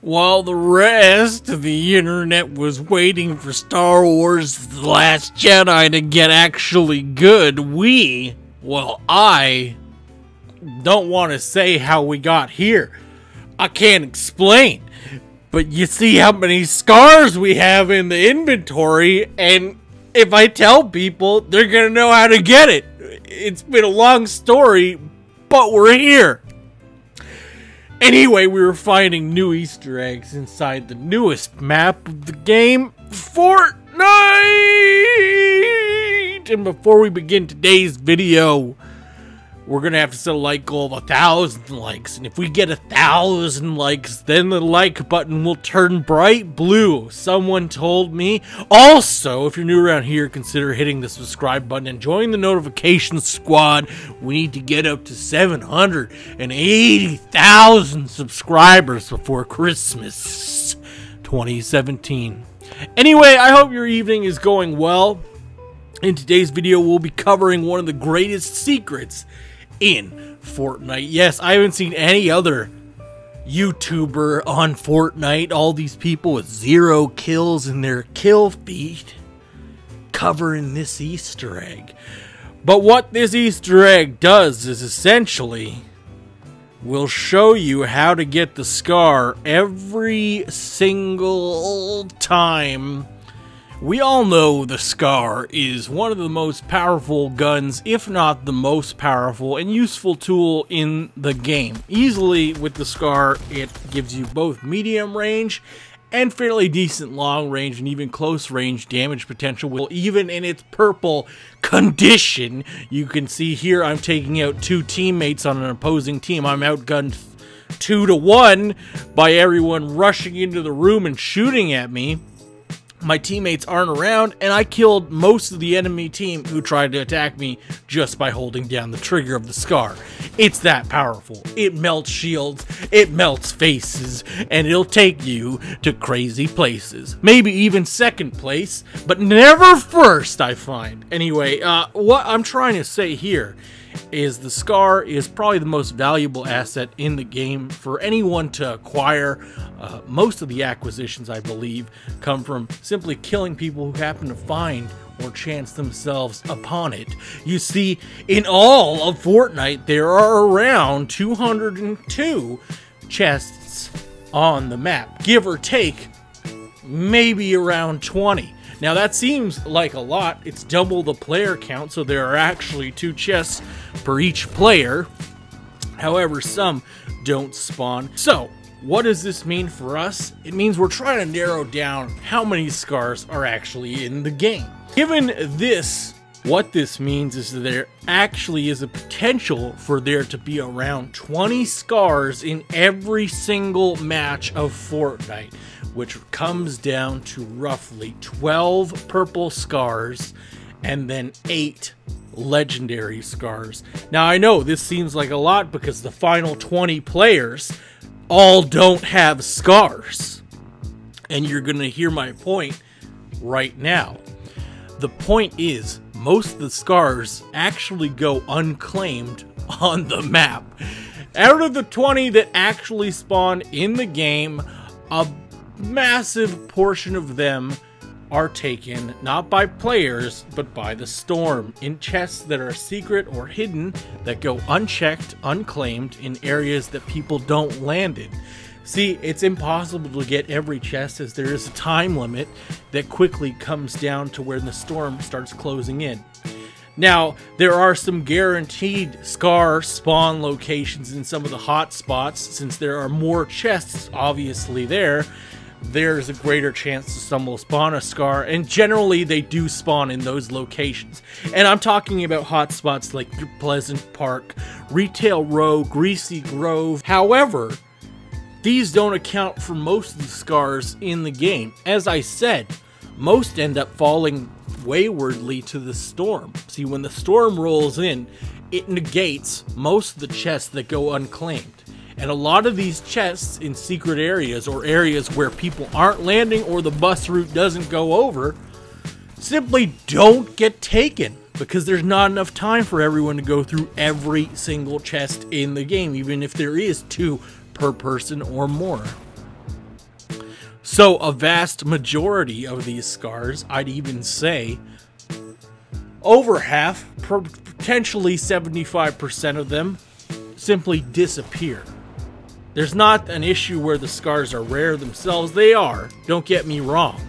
While the rest of the internet was waiting for Star Wars The Last Jedi to get actually good, I don't want to say how we got here. I can't explain. But you see how many scars we have in the inventory, and if I tell people, they're gonna know how to get it. It's been a long story, but we're here. Anyway, we were finding new Easter eggs inside the newest map of the game, Fortnite! And before we begin today's video, we're gonna have to set a like goal of 1,000 likes. And if we get 1,000 likes, then the like button will turn bright blue. Someone told me. Also, if you're new around here, consider hitting the subscribe button and join the notification squad. We need to get up to 780,000 subscribers before Christmas 2017. Anyway, I hope your evening is going well. In today's video, we'll be covering one of the greatest secrets in Fortnite. Yes, I haven't seen any other YouTuber on Fortnite. All these people with 0 kills in their kill feed covering this Easter egg. But what this Easter egg does is essentially will show you how to get the scar every single time. We all know the Scar is one of the most powerful guns, if not the most powerful and useful tool in the game. Easily with the Scar, it gives you both medium range and fairly decent long range and even close range damage potential. Well, even in its purple condition, you can see here I'm taking out 2 teammates on an opposing team. I'm outgunned 2 to 1 by everyone rushing into the room and shooting at me. My teammates aren't around, and I killed most of the enemy team who tried to attack me just by holding down the trigger of the Scar. It's that powerful. It melts shields, it melts faces, and it'll take you to crazy places. Maybe even second place, but never first, I find. Anyway, what I'm trying to say here is the Scar is probably the most valuable asset in the game for anyone to acquire. Most of the acquisitions, I believe, come from simply killing people who happen to find or chance themselves upon it. You see, in all of Fortnite, there are around 202 chests on the map, give or take maybe around 20. Now that seems like a lot. It's double the player count, so there are actually 2 chests per each player. However, some don't spawn. So, what does this mean for us? It means we're trying to narrow down how many scars are actually in the game. Given this, what this means is that there actually is a potential for there to be around 20 scars in every single match of Fortnite, which comes down to roughly 12 purple scars and then 8 legendary scars. Now I know this seems like a lot because the final 20 players all don't have scars. And you're gonna hear my point right now. The point is, most of the scars actually go unclaimed on the map. Out of the 20 that actually spawn in the game, a massive portion of them are taken not by players but by the Storm in chests that are secret or hidden, that go unchecked, unclaimed in areas that people don't land in. See, it's impossible to get every chest as there is a time limit that quickly comes down to where the Storm starts closing in. Now, there are some guaranteed Scar spawn locations in some of the hot spots. Since there are more chests obviously there's a greater chance to stumble spawn a Scar, and generally they do spawn in those locations. And I'm talking about hotspots like Pleasant Park, Retail Row, Greasy Grove. However, these don't account for most of the scars in the game. As I said, most end up falling waywardly to the Storm. See, when the Storm rolls in, it negates most of the chests that go unclaimed. And a lot of these chests in secret areas or areas where people aren't landing or the bus route doesn't go over simply don't get taken because there's not enough time for everyone to go through every single chest in the game, even if there is 2 per person or more. So a vast majority of these scars, I'd even say over half, potentially 75% of them, simply disappear. There's not an issue where the scars are rare themselves. They are, don't get me wrong.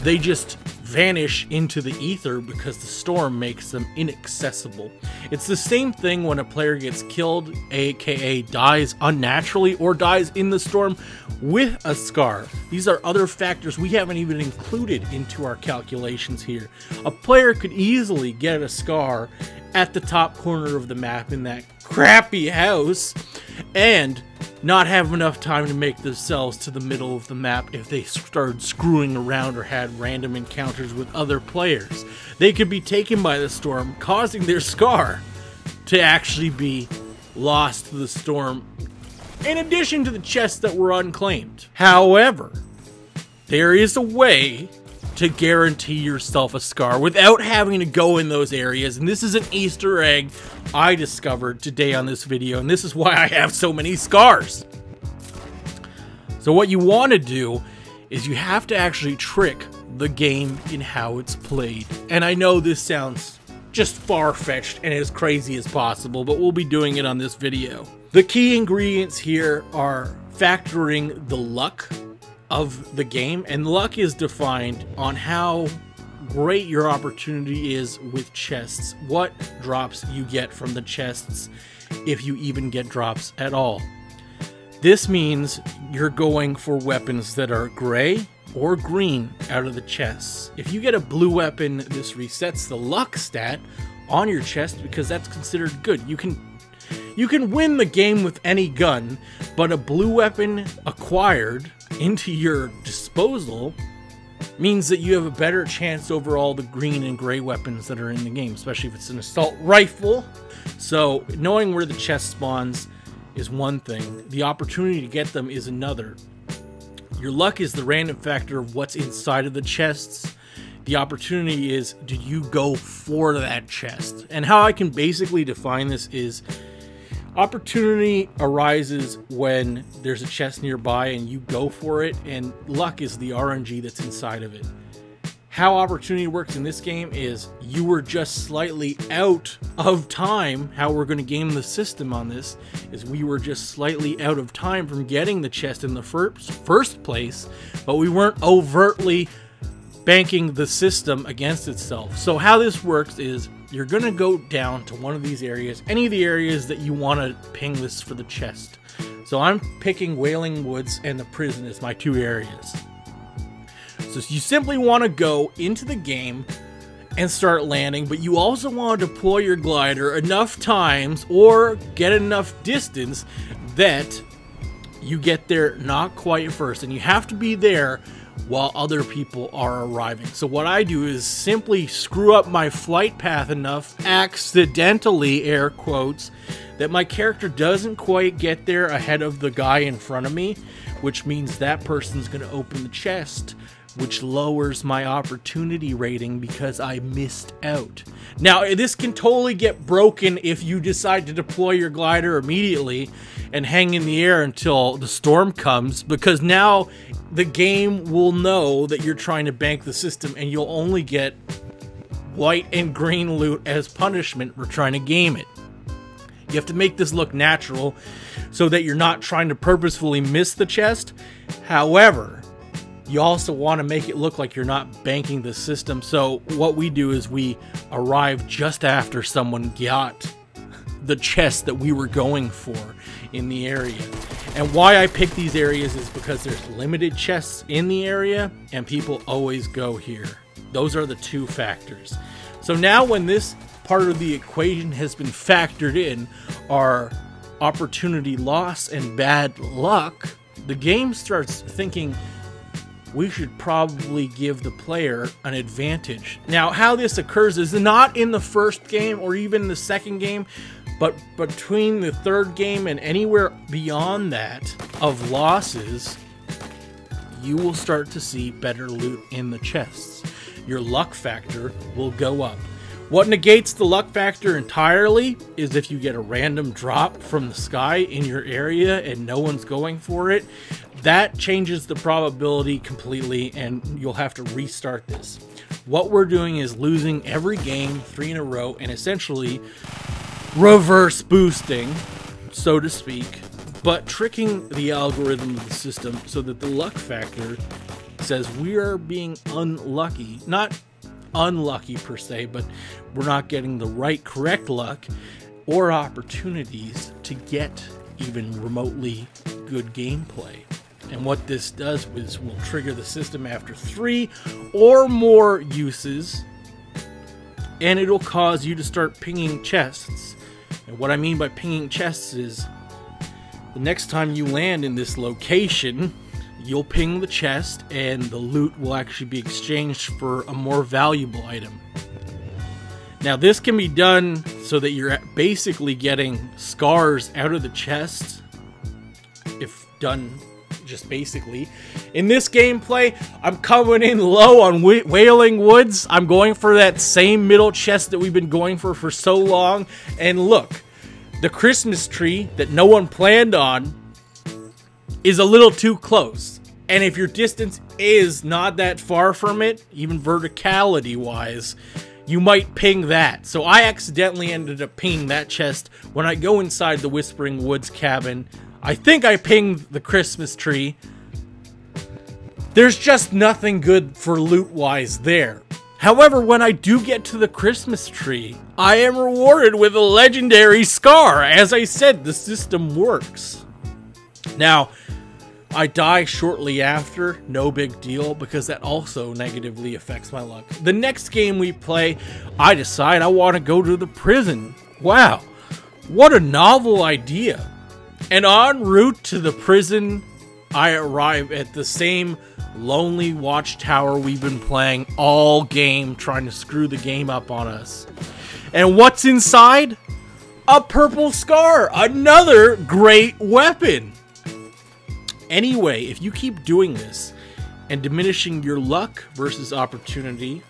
They just vanish into the ether because the storm makes them inaccessible. It's the same thing when a player gets killed, aka dies unnaturally, or dies in the storm with a scar. These are other factors we haven't even included into our calculations here. A player could easily get a scar at the top corner of the map in that crappy house and not have enough time to make themselves to the middle of the map if they started screwing around or had random encounters with other players. They could be taken by the storm, causing their scar to actually be lost to the storm, in addition to the chests that were unclaimed. However, there is a way to guarantee yourself a scar without having to go in those areas, and this is an Easter egg I discovered today on this video, and this is why I have so many scars. So what you want to do is you have to actually trick the game in how it's played. And I know this sounds just far-fetched and as crazy as possible, but we'll be doing it on this video. The key ingredients here are factoring the luck of the game, and luck is defined on how great your opportunity is with chests, what drops you get from the chests, if you even get drops at all. This means you're going for weapons that are gray or green out of the chests. If you get a blue weapon, this resets the luck stat on your chest because that's considered good. You can win the game with any gun, but a blue weapon acquired into your disposal means that you have a better chance over all the green and gray weapons that are in the game, especially if it's an assault rifle. So knowing where the chest spawns is one thing. The opportunity to get them is another. Your luck is the random factor of what's inside of the chests. The opportunity is, did you go for that chest? And how I can basically define this is opportunity arises when there's a chest nearby and you go for it, and luck is the RNG that's inside of it. How opportunity works in this game is you were just slightly out of time. How we're going to game the system on this is we were just slightly out of time from getting the chest in the first place, but we weren't overtly banking the system against itself. So how this works is you're going to go down to one of these areas, any of the areas that you want to ping this for the chest. So I'm picking Wailing Woods and the prison as my two areas. So you simply want to go into the game and start landing, but you also want to deploy your glider enough times or get enough distance that you get there not quite first, and you have to be there while other people are arriving. So what I do is simply screw up my flight path enough, accidentally, air quotes, that my character doesn't quite get there ahead of the guy in front of me, which means that person's going to open the chest, which lowers my opportunity rating because I missed out. Now, this can totally get broken if you decide to deploy your glider immediately and hang in the air until the storm comes, because now the game will know that you're trying to bank the system and you'll only get white and green loot as punishment for trying to game it. You have to make this look natural so that you're not trying to purposefully miss the chest. However, you also want to make it look like you're not banking the system. So what we do is we arrive just after someone got the chest that we were going for in the area. And why I pick these areas is because there's limited chests in the area and people always go here. Those are the two factors. So now when this part of the equation has been factored in, our opportunity loss and bad luck, the game starts thinking we should probably give the player an advantage. Now, how this occurs is not in the first game or even the second game, but between the third game and anywhere beyond that of losses, you will start to see better loot in the chests. Your luck factor will go up. What negates the luck factor entirely is if you get a random drop from the sky in your area and no one's going for it, that changes the probability completely, and you'll have to restart this. What we're doing is losing every game 3 in a row and essentially reverse boosting, so to speak, but tricking the algorithm of the system so that the luck factor says we are being unlucky. Not unlucky per se, but we're not getting the right correct luck or opportunities to get even remotely good gameplay. And what this does is will trigger the system after 3 or more uses, and it'll cause you to start pinging chests. And what I mean by pinging chests is the next time you land in this location, you'll ping the chest and the loot will actually be exchanged for a more valuable item. Now this can be done so that you're basically getting scars out of the chest, if done just basically. In this gameplay, I'm coming in low on Wailing Woods. I'm going for that same middle chest that we've been going for so long. And look, the Christmas tree that no one planned on is a little too close. And if your distance is not that far from it, even verticality wise, you might ping that. So I accidentally ended up pinging that chest when I go inside the Whispering Woods cabin. I think I pinged the Christmas tree. There's just nothing good for loot-wise there. However, when I do get to the Christmas tree, I am rewarded with a legendary scar. As I said, the system works. Now, I die shortly after, no big deal, because that also negatively affects my luck. The next game we play, I decide I want to go to the prison. Wow, what a novel idea. And en route to the prison, I arrive at the same lonely watchtower we've been playing all game, trying to screw the game up on us. And what's inside? A purple scar, another great weapon. Anyway, if you keep doing this and diminishing your luck versus opportunity,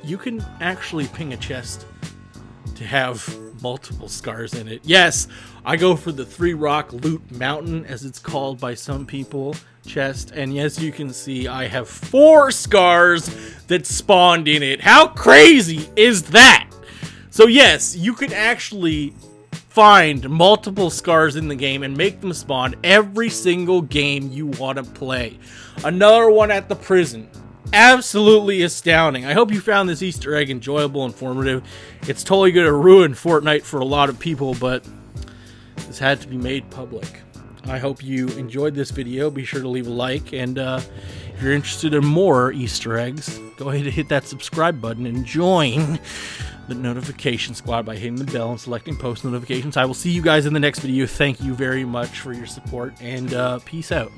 you can actually ping a chest to have multiple scars in it. Yes, I go for the 3 rock loot mountain, as it's called by some people, chest, and yes, you can see I have 4 scars that spawned in it. How crazy is that? So yes, you can actually find multiple scars in the game and make them spawn every single game you want to play. Another one at the prison. Absolutely astounding. I hope you found this Easter egg enjoyable, informative. It's totally going to ruin Fortnite for a lot of people, but this had to be made public. I hope you enjoyed this video. Be sure to leave a like, and if you're interested in more Easter eggs, go ahead and hit that subscribe button and join the notification squad by hitting the bell and selecting post notifications. I will see you guys in the next video. Thank you very much for your support, and peace out.